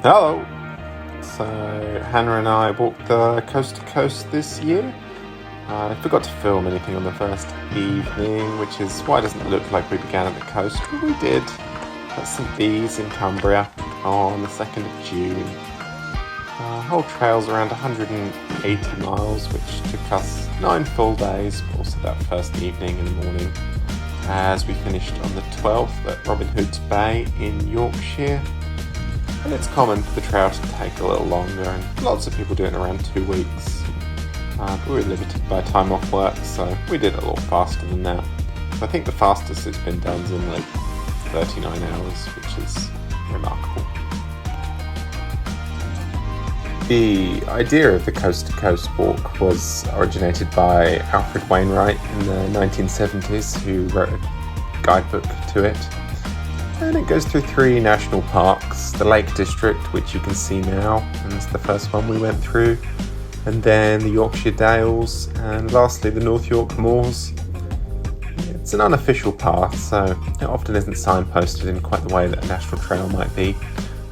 Hello! So, Hannah and I walked the coast to coast this year. I forgot to film anything on the first evening, which is why it doesn't look like we began at the coast, but we did at St Bees in Cumbria on the 2nd of June. The whole trail's around 180 miles, which took us 9 full days, but also that first evening and morning, as we finished on the 12th at Robin Hood's Bay in Yorkshire. And it's common for the trail to take a little longer, and lots of people do it in around 2 weeks. But we were limited by time off work, so we did it a lot faster than that. I think the fastest it's been done is in like 39 hours, which is remarkable. The idea of the coast-to-coast walk was originated by Alfred Wainwright in the 1970s, who wrote a guidebook to it. And it goes through 3 national parks, the Lake District, which you can see now, and it's the first one we went through, and then the Yorkshire Dales, and lastly the North York Moors. It's an unofficial path, so it often isn't signposted in quite the way that a national trail might be,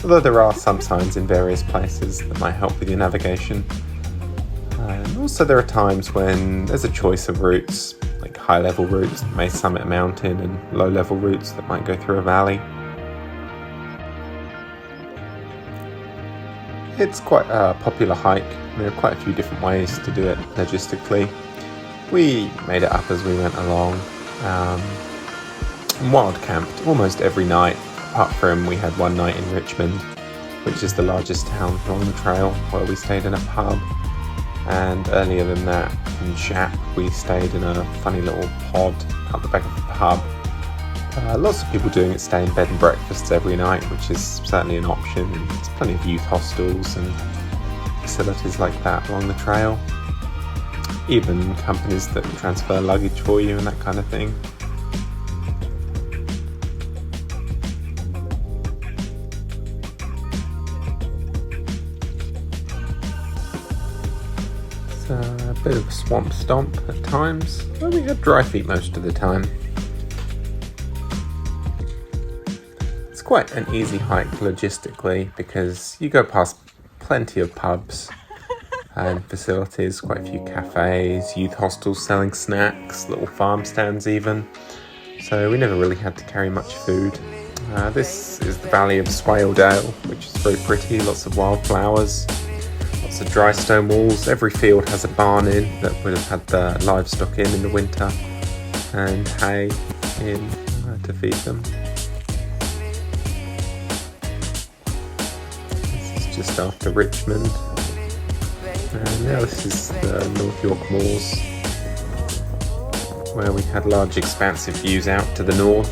although there are some signs in various places that might help with your navigation. And also there are times when there's a choice of routes, like high-level routes that may summit a mountain and low-level routes that might go through a valley. It's quite a popular hike, and there are quite a few different ways to do it logistically. We made it up as we went along, and wild camped almost every night, apart from we had one night in Richmond, which is the largest town along the trail, where we stayed in a pub. And earlier than that, in Shap, we stayed in a funny little pod out the back of the pub. Lots of people doing it, stay in bed and breakfasts every night, which is certainly an option. And there's plenty of youth hostels and facilities like that along the trail. Even companies that transfer luggage for you and that kind of thing. A bit of a swamp stomp at times, but we had dry feet most of the time. It's quite an easy hike logistically because you go past plenty of pubs and facilities, quite a few cafes, youth hostels selling snacks, little farm stands even, so we never really had to carry much food. This is the valley of Swaledale, which is very pretty, lots of wildflowers. Lots of dry stone walls. Every field has a barn in that would have had the livestock in the winter, and hay in to feed them. This is just after Richmond, and now this is the North York Moors, where we had large expansive views out to the north.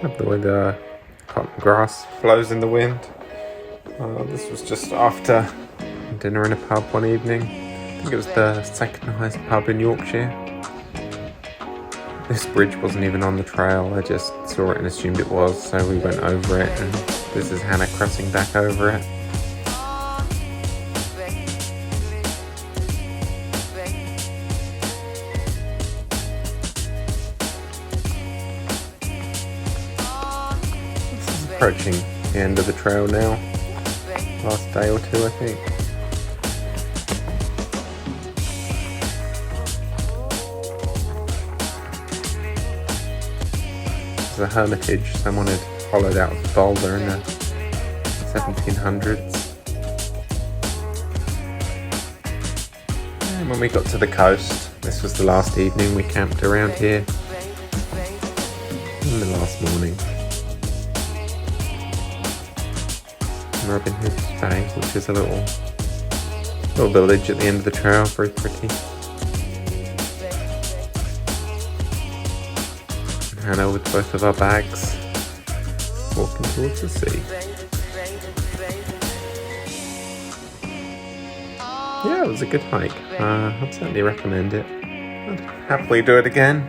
Love the way the cotton grass blows in the wind. This was just after dinner in a pub one evening. I think it was the second highest pub in Yorkshire. This bridge wasn't even on the trail, I just saw it and assumed it was, so we went over it, and this is Hannah crossing back over it. Approaching the end of the trail now. Last day or 2, I think. There's a hermitage someone had hollowed out of the boulder in the 1700s. And when we got to the coast, this was the last evening we camped around here. And the last morning. Robin Hood's Bay, which is a little village at the end of the trail, very pretty. And Hannah with both of our bags, walking towards the sea. Yeah, it was a good hike. I'd certainly recommend it. I'd happily do it again.